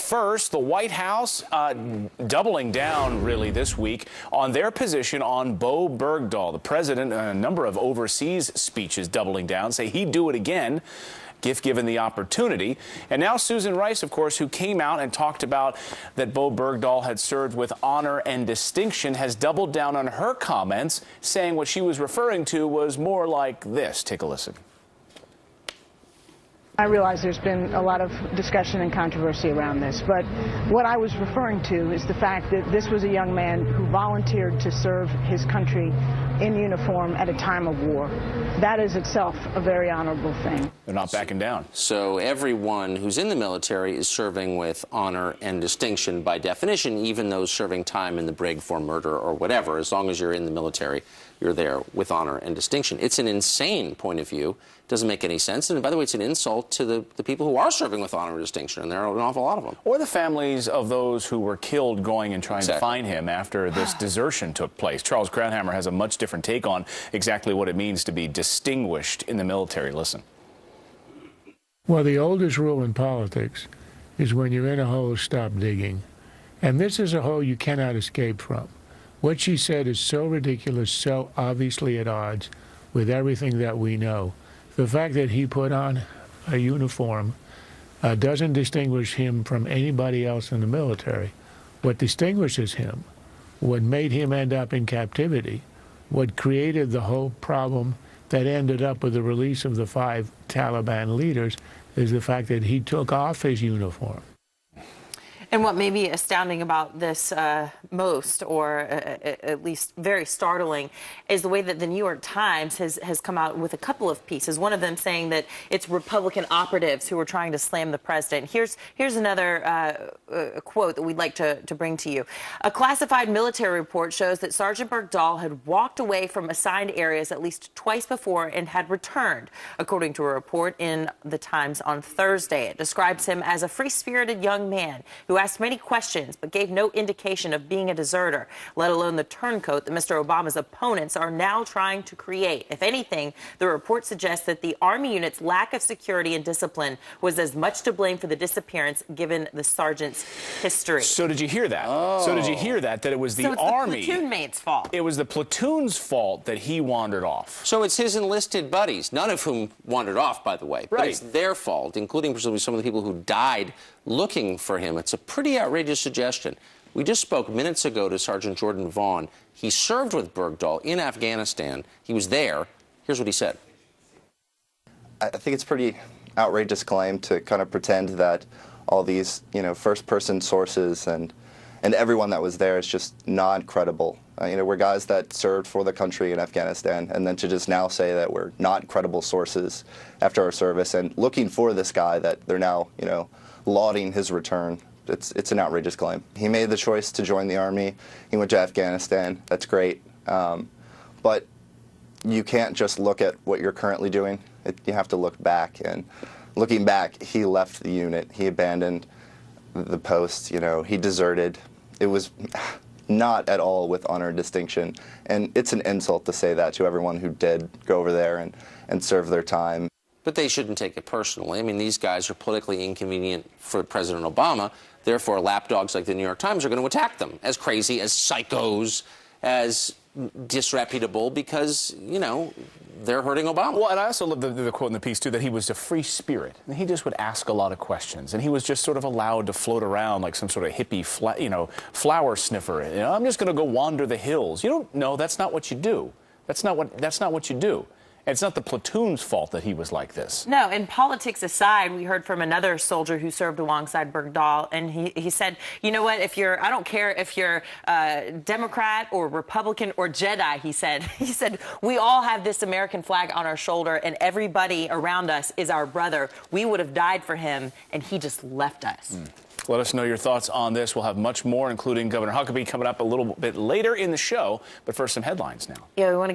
first, the White House doubling down, really, this week on their position on Bergdahl. The president, a number of overseas speeches doubling down, say he'd do it again if given the opportunity. And now Susan Rice, of course, who came out and talked about that Bergdahl had served with honor and distinction, has doubled down on her comments, saying what she was referring to was more like this. Take a listen. I realize there's been a lot of discussion and controversy around this, but what I was referring to is the fact that this was a young man who volunteered to serve his country in uniform at a time of war. That is itself a very honorable thing. They're not backing down. So everyone who's in the military is serving with honor and distinction by definition, even those serving time in the brig for murder or whatever. As long as you're in the military, you're there with honor and distinction. It's an insane point of view. Doesn't make any sense. And by the way, it's an insult to the people who are serving with honor and distinction, and there are an awful lot of them. Or the families of those who were killed going and trying to find him after this desertion took place. Charles Crownhammer has a much different take on exactly what it means to be distinguished in the military. Listen. Well, the oldest rule in politics is when you're in a hole, stop digging. And this is a hole you cannot escape from. What she said is so ridiculous, so obviously at odds with everything that we know. The fact that he put on a uniform doesn't distinguish him from anybody else in the military. What distinguishes him, what made him end up in captivity, what created the whole problem that ended up with the release of the 5 Taliban leaders, is the fact that he took off his uniform. And what may be astounding about this most, or at least very startling, is the way that the New York Times has come out with a couple of pieces. One of them saying that it's Republican operatives who are trying to slam the president. Here's another quote that we'd like to bring to you. A classified military report shows that Sergeant Bergdahl had walked away from assigned areas at least twice before and had returned, according to a report in the Times on Thursday. It describes him as a free-spirited young man who asked many questions but gave no indication of being a deserter, let alone the turncoat that Mr. Obama's opponents are now trying to create. If anything, the report suggests that the Army unit's lack of security and discipline was as much to blame for the disappearance given the sergeant's history. So did you hear that? Oh. So did you hear that it was the Army? The platoon mate's fault. It was the platoon's fault that he wandered off. So it's his enlisted buddies, none of whom wandered off, by the way. But it's their fault, including presumably some of the people who died looking for him. It's a pretty outrageous suggestion. We just spoke minutes ago to Sergeant Jordan Vaughn. He served with Bergdahl in Afghanistan. He was there. Here's what he said. I think it's pretty outrageous claim to kind of pretend that all these, first-person sources and everyone that was there is just not credible. We're guys that served for the country in Afghanistan, and then to just now say that we're not credible sources after our service and looking for this guy that they're now, lauding his return. It's an outrageous claim. He made the choice to join the Army. He went to Afghanistan. That's great. But you can't just look at what you're currently doing. You have to look back. And looking back, he left the unit. He abandoned the post. He deserted. It was not at all with honor and distinction. And it's an insult to say that to everyone who did go over there and serve their time. But they shouldn't take it personally. I mean, these guys are politically inconvenient for President Obama. Therefore, lapdogs like the New York Times are going to attack them as crazy, as psychos, as disreputable, because, they're hurting Obama. Well, and I also love the quote in the piece, too, that he was a free spirit. And he just would ask a lot of questions. And he was just sort of allowed to float around like some sort of hippie, flower sniffer. I'm just going to go wander the hills. No, that's not what you do. That's not what you do. It's not the platoon's fault that he was like this. No, and politics aside, we heard from another soldier who served alongside Bergdahl, and he said, you know what, I don't care if you're Democrat or Republican or Jedi, he said, we all have this American flag on our shoulder, and everybody around us is our brother. We would have died for him, and he just left us. Let us know your thoughts on this. We'll have much more, including Governor Huckabee, coming up a little bit later in the show. But first, some headlines now. Yeah, we want to get